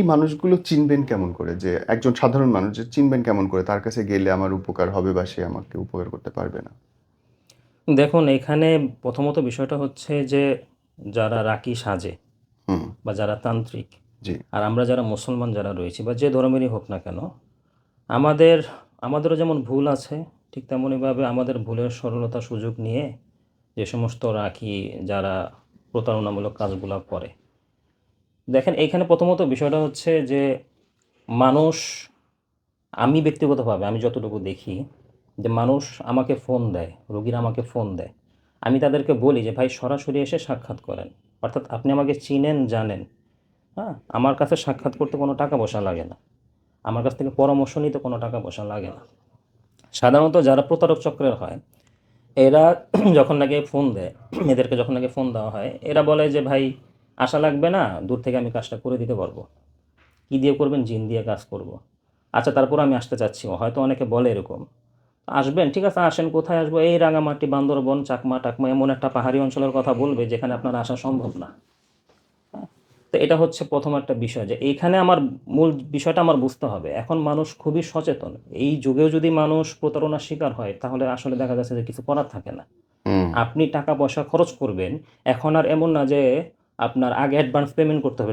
এই মানুষগুলো চিনবেন কেমন করে? যে একজন সাধারণ মানুষ যে চিনবেন কেমন করে? তার কাছে গেলে আমার উপকার হবে বা সে আমাকে উপকার করতে পারবে না? দেখুন এখানে প্রথমত বিষয়টা হচ্ছে যে যারা রাকি সাজে হুম, বা যারা তান্ত্রিক জি। আর আমরা যারা মুসলমান যারা রয়েছি বা যে ধর্মেরই হোক না কেন, আমাদের আমাদেরও যেমন ভুল আছে, ঠিক তেমনইভাবে আমাদের ভুলের সরলতা সুযোগ নিয়ে যে সমস্ত রাকি যারা প্রতারণামূলক কাজগুলো করে। দেখেন এইখানে প্রথমত বিষয়টা হচ্ছে যে মানুষ, আমি ব্যক্তিগতভাবে আমি যতটুকু দেখি যে মানুষ আমাকে ফোন দেয়, রোগীরা আমাকে ফোন দেয়। আমি তাদেরকে বলি যে ভাই সরাসরি এসে সাক্ষাৎ করেন। অর্থাৎ আপনি আমাকে চিনেন, জানেন, হ্যাঁ? আমার কাছে সাক্ষাৎ করতে কোনো টাকা পয়সা লাগে না। আমার কাছ থেকে পরামর্শ নিতে কোনো টাকা পয়সা লাগে না। সাধারণত যারা প্রতারক চক্রের হয়, এরা যখন নাকি ফোন দেয়, এদেরকে যখন নাকি ফোন দেওয়া হয়, এরা বলে যে ভাই আসা লাগবে না, দূর থেকে আমি কাজটা করে দিতে পারবো। কী দিয়ে করবেন? জিন দিয়ে কাজ করব। আচ্ছা তারপর আমি আসতে চাচ্ছি, হয়তো অনেকে বলে এরকম, আসবেন, ঠিক আছে আসেন, কোথায় আসবো? এই রাঙামাটি, বান্দরবন, চাকমা টাকমা এমন একটা পাহাড়ি অঞ্চলের কথা বলবে যেখানে আপনার আসা সম্ভব না। তো এটা হচ্ছে প্রথম একটা বিষয়, যে এইখানে আমার মূল বিষয়টা আমার বুঝতে হবে। এখন মানুষ খুবই সচেতন। এই যুগেও যদি মানুষ প্রতারণার শিকার হয় তাহলে আসলে দেখা যাচ্ছে যে কিছু করার থাকে না। হুম। আপনি টাকা পয়সা খরচ করবেন, এখন আর এমন না যে আপনার আগে অ্যাডভান্স পেমেন্ট করতে হবে।